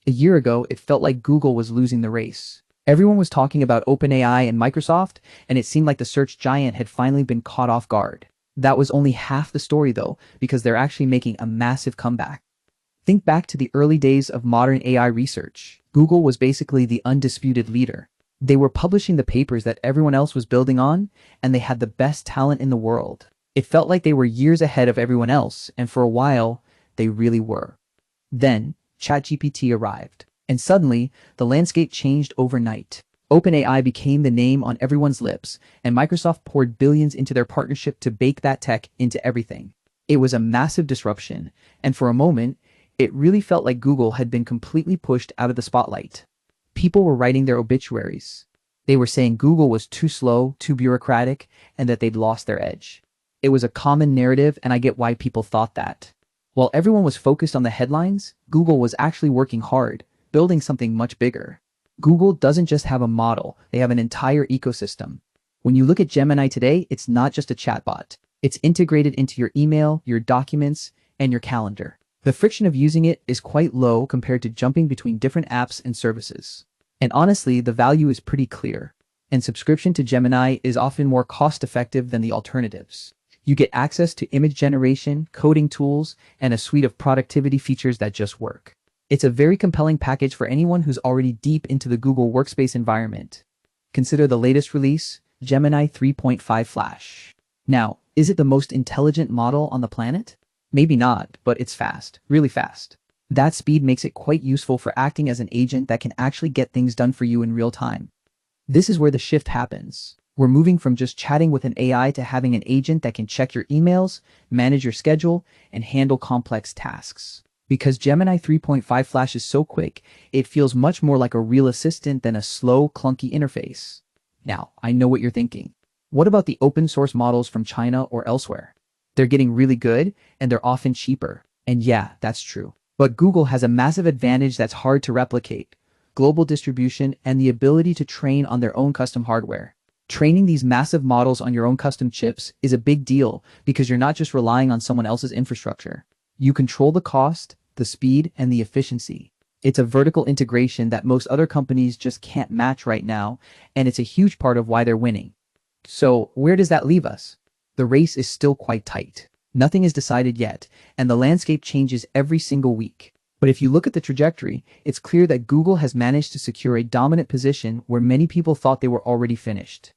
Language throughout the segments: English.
A year ago, it felt like Google was losing the race. Everyone was talking about OpenAI and Microsoft, and it seemed like the search giant had finally been caught off guard. That was only half the story though, because they're actually making a massive comeback. Think back to the early days of modern AI research. Google was basically the undisputed leader. They were publishing the papers that everyone else was building on, and they had the best talent in the world. It felt like they were years ahead of everyone else, and for a while, they really were. Then, ChatGPT arrived, and suddenly, the landscape changed overnight. OpenAI became the name on everyone's lips, and Microsoft poured billions into their partnership to bake that tech into everything. It was a massive disruption, and for a moment, it really felt like Google had been completely pushed out of the spotlight. People were writing their obituaries. They were saying Google was too slow, too bureaucratic, and that they'd lost their edge. It was a common narrative, and I get why people thought that. While everyone was focused on the headlines, Google was actually working hard, building something much bigger. Google doesn't just have a model, they have an entire ecosystem. When you look at Gemini today, it's not just a chatbot. It's integrated into your email, your documents, and your calendar. The friction of using it is quite low compared to jumping between different apps and services. And honestly, the value is pretty clear. And subscription to Gemini is often more cost-effective than the alternatives. You get access to image generation, coding tools, and a suite of productivity features that just work. It's a very compelling package for anyone who's already deep into the Google Workspace environment. Consider the latest release, Gemini 3.5 Flash. Now, is it the most intelligent model on the planet? Maybe not, but it's fast, really fast. That speed makes it quite useful for acting as an agent that can actually get things done for you in real time. This is where the shift happens. We're moving from just chatting with an AI to having an agent that can check your emails, manage your schedule, and handle complex tasks. Because Gemini 3.5 Flash is so quick, it feels much more like a real assistant than a slow, clunky interface. Now, I know what you're thinking. What about the open source models from China or elsewhere? They're getting really good, and they're often cheaper. And yeah, that's true. But Google has a massive advantage that's hard to replicate: global distribution and the ability to train on their own custom hardware. Training these massive models on your own custom chips is a big deal because you're not just relying on someone else's infrastructure. You control the cost, the speed, and the efficiency. It's a vertical integration that most other companies just can't match right now, and it's a huge part of why they're winning. So, where does that leave us? The race is still quite tight. Nothing is decided yet, and the landscape changes every single week. But if you look at the trajectory, it's clear that Google has managed to secure a dominant position where many people thought they were already finished.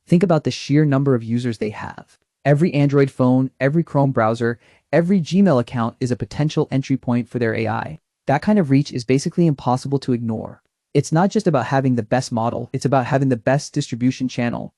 Think about the sheer number of users they have. Every Android phone, every Chrome browser, every Gmail account is a potential entry point for their AI. That kind of reach is basically impossible to ignore. It's not just about having the best model, it's about having the best distribution channel.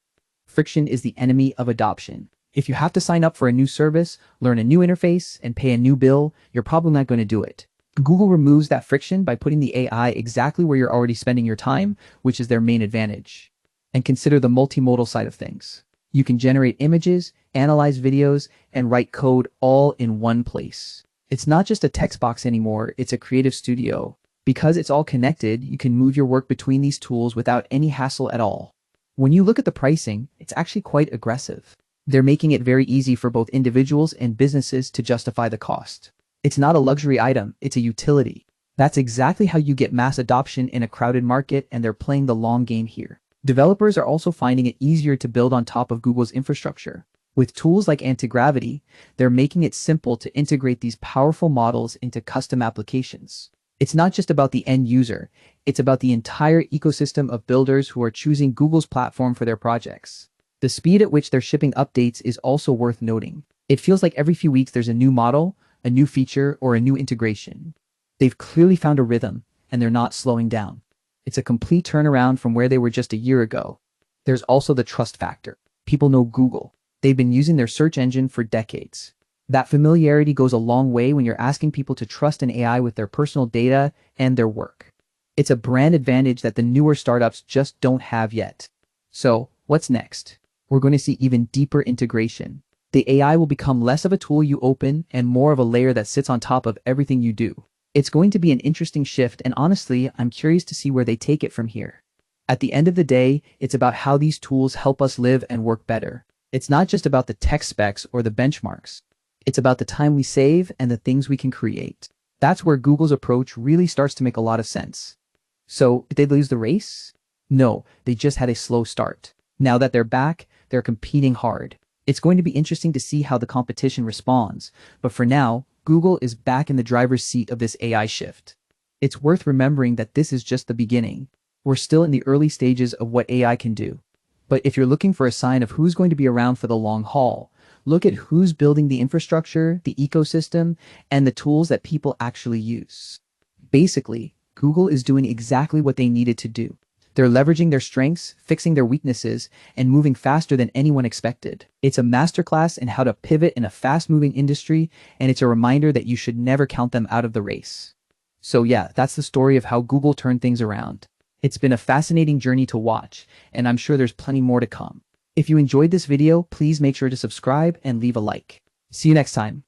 Friction is the enemy of adoption. If you have to sign up for a new service, learn a new interface, and pay a new bill, you're probably not going to do it. Google removes that friction by putting the AI exactly where you're already spending your time, which is their main advantage. And consider the multimodal side of things. You can generate images, analyze videos, and write code all in one place. It's not just a text box anymore, it's a creative studio. Because it's all connected, you can move your work between these tools without any hassle at all. When you look at the pricing, it's actually quite aggressive. They're making it very easy for both individuals and businesses to justify the cost. It's not a luxury item, it's a utility. That's exactly how you get mass adoption in a crowded market, and they're playing the long game here. Developers are also finding it easier to build on top of Google's infrastructure. With tools like anti-gravity, they're making it simple to integrate these powerful models into custom applications. It's not just about the end user, it's about the entire ecosystem of builders who are choosing Google's platform for their projects. The speed at which they're shipping updates is also worth noting. It feels like every few weeks there's a new model, a new feature, or a new integration. They've clearly found a rhythm, and they're not slowing down. It's a complete turnaround from where they were just a year ago. There's also the trust factor. People know Google. They've been using their search engine for decades. That familiarity goes a long way when you're asking people to trust an AI with their personal data and their work. It's a brand advantage that the newer startups just don't have yet. So, what's next? We're going to see even deeper integration. The AI will become less of a tool you open and more of a layer that sits on top of everything you do. It's going to be an interesting shift, and honestly, I'm curious to see where they take it from here. At the end of the day, it's about how these tools help us live and work better. It's not just about the tech specs or the benchmarks. It's about the time we save and the things we can create. That's where Google's approach really starts to make a lot of sense. So, did they lose the race? No, they just had a slow start. Now that they're back, they're competing hard. It's going to be interesting to see how the competition responds, but for now, Google is back in the driver's seat of this AI shift. It's worth remembering that this is just the beginning. We're still in the early stages of what AI can do. But if you're looking for a sign of who's going to be around for the long haul, look at who's building the infrastructure, the ecosystem, and the tools that people actually use. Basically, Google is doing exactly what they needed to do. They're leveraging their strengths, fixing their weaknesses, and moving faster than anyone expected. It's a masterclass in how to pivot in a fast-moving industry, and it's a reminder that you should never count them out of the race. So yeah, that's the story of how Google turned things around. It's been a fascinating journey to watch, and I'm sure there's plenty more to come. If you enjoyed this video, please make sure to subscribe and leave a like. See you next time.